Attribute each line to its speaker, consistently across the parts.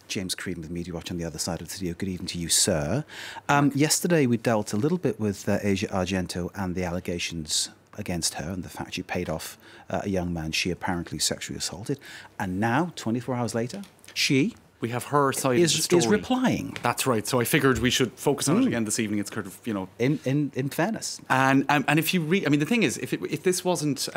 Speaker 1: James Creedon with Media Watch on the other side of the studio. Good evening to you, sir. Yesterday we dealt a little bit with Asia Argento and the allegations against her and the fact she paid off a young man she apparently sexually assaulted. And now, 24 hours later,
Speaker 2: we have her side of the story.
Speaker 1: Is replying.
Speaker 2: That's right. So I figured we should focus on it again this evening. It's kind of, you know...
Speaker 1: In fairness.
Speaker 2: And if you read... I mean, the thing is, if this wasn't...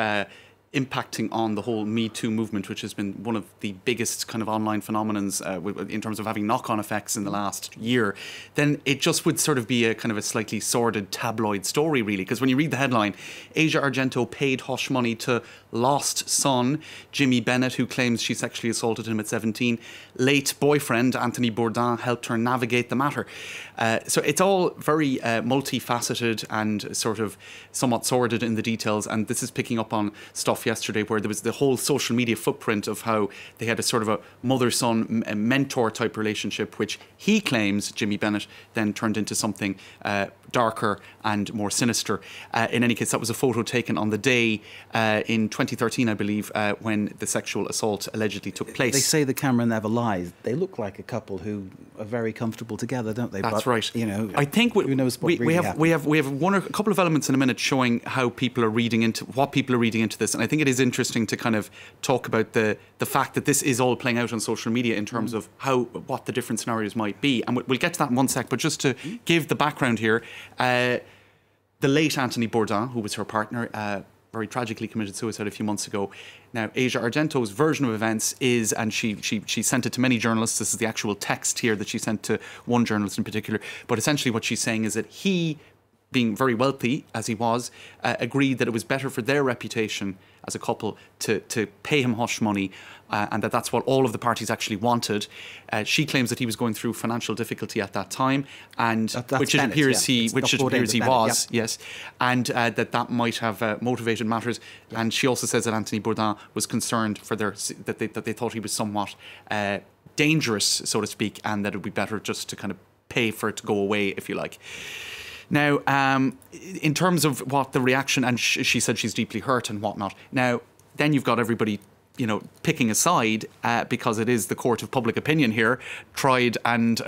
Speaker 2: impacting on the whole MeToo movement, which has been one of the biggest kind of online phenomenons in terms of having knock-on effects in the last year, then it just would sort of be a kind of a slightly sordid tabloid story, really. Because when you read the headline, Asia Argento paid hush money to lost son, Jimmy Bennett, who claims she sexually assaulted him at 17. Late boyfriend, Anthony Bourdain, helped her navigate the matter. So it's all very multifaceted and sort of somewhat sordid in the details. And this is picking up on stuff yesterday where there was the whole social media footprint of how they had a sort of a mother-son mentor type relationship, which he claims, Jimmy Bennett, then turned into something darker and more sinister. In any case, that was a photo taken on the day in 2013, I believe, when the sexual assault allegedly took place.
Speaker 1: They say the camera never lies. They look like a couple who are very comfortable together, don't they?
Speaker 2: That's right.
Speaker 1: You know,
Speaker 2: I think
Speaker 1: who knows what
Speaker 2: we have a couple of elements in a minute showing how people are reading into this, and I think it is interesting to kind of talk about the fact that this is all playing out on social media in terms of what the different scenarios might be, and we'll get to that in one sec. But just to give the background here, the late Anthony Bourdain, who was her partner, very tragically committed suicide a few months ago. Now, Asia Argento's version of events is, and she sent it to many journalists, this is the actual text here that she sent to one journalist in particular, but essentially what she's saying is that he, being very wealthy as he was, agreed that it was better for their reputation as a couple to pay him hush money, and that's what all of the parties actually wanted. She claims that he was going through financial difficulty at that time, and which it appears he was, yes, and that might have motivated matters. Yeah. And she also says that Anthony Bourdain was concerned for that they thought he was somewhat dangerous, so to speak, and that it would be better just to kind of pay for it to go away, if you like. Now, in terms of what the reaction, and she said she's deeply hurt and whatnot. Now, then you've got everybody, you know, picking a side because it is the court of public opinion here, tried and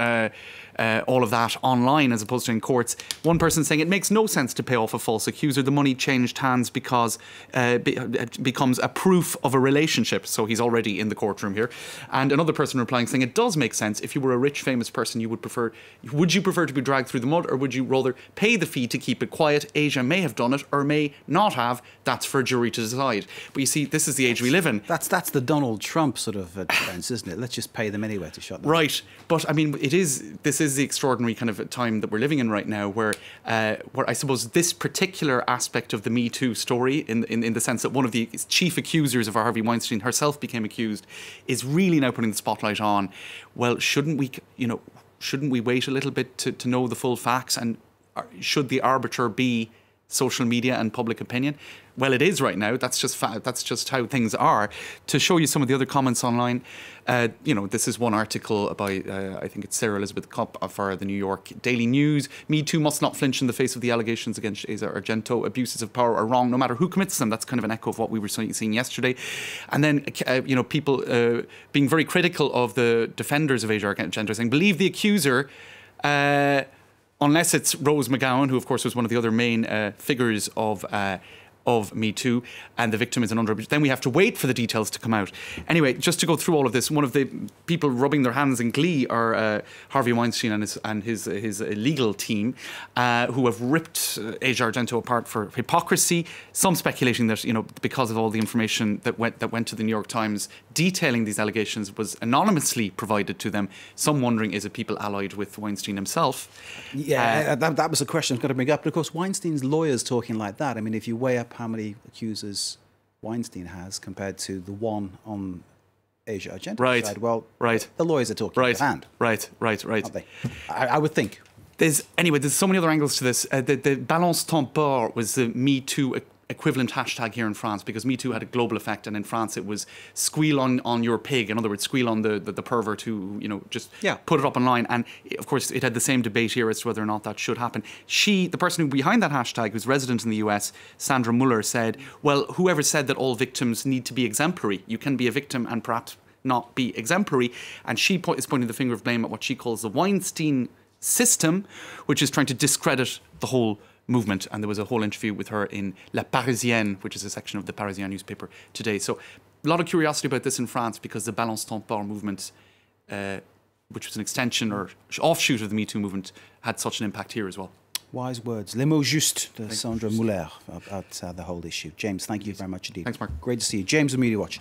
Speaker 2: all of that online as opposed to in courts. One person saying it makes no sense to pay off a false accuser. The money changed hands because it becomes a proof of a relationship. So he's already in the courtroom here. And another person replying saying it does make sense. If you were a rich, famous person, would you prefer to be dragged through the mud, or would you rather pay the fee to keep it quiet? Asia may have done it or may not have. That's for a jury to decide. But you see, this is the age we live in.
Speaker 1: That's the Donald Trump sort of defence, isn't it? Let's just pay them anyway to shut them.
Speaker 2: Right. But I mean, this is the extraordinary kind of time that we're living in right now, where I suppose this particular aspect of the Me Too story, in the sense that one of the chief accusers of Harvey Weinstein herself became accused, is really now putting the spotlight on. Well, shouldn't we wait a little bit to know the full facts, and should the arbiter be social media and public opinion? Well, it is right now. That's just how things are. To show you some of the other comments online, this is one article by I think it's Sarah Elizabeth Kopp for the New York Daily News. Me Too must not flinch in the face of the allegations against Asia Argento. Abuses of power are wrong, no matter who commits them. That's kind of an echo of what we were seeing yesterday. And then people being very critical of the defenders of Asia Argento, saying believe the accuser. Unless it's Rose McGowan, who of course was one of the other main figures of Me Too, and the victim is an underage. Then we have to wait for the details to come out. Anyway, just to go through all of this, one of the people rubbing their hands in glee are Harvey Weinstein and his legal team, who have ripped Asia Argento apart for hypocrisy. Some speculating that because of all the information that went to the New York Times detailing these allegations was anonymously provided to them. Some wondering, is it people allied with Weinstein himself?
Speaker 1: Yeah, that was a question I was going to bring up. But of course, Weinstein's lawyers talking like that. I mean, if you weigh up how many accusers Weinstein has compared to the one on Asia Argento's side, well, the lawyers are talking with hand.
Speaker 2: Right.
Speaker 1: Aren't they? I would think.
Speaker 2: There's so many other angles to this. The balance ton port was the Me Too equivalent hashtag here in France, because Me Too had a global effect, and in France it was squeal on your pig. In other words, squeal on the pervert who just put it up online. And of course it had the same debate here as to whether or not that should happen. The person who behind that hashtag, who's resident in the US, Sandra Muller, said, well, whoever said that all victims need to be exemplary? You can be a victim and perhaps not be exemplary. And she is pointing the finger of blame at what she calls the Weinstein system, which is trying to discredit the whole movement. And there was a whole interview with her in La Parisienne, which is a section of the Parisien newspaper today. So a lot of curiosity about this in France because the Balance ton port movement, which was an extension or offshoot of the Me Too movement, had such an impact here as well.
Speaker 1: Wise words. Les mots justes de Sandra Muller about the whole issue. James, thank you very much indeed.
Speaker 2: Thanks, Mark.
Speaker 1: Great to see you. James of Media Watch.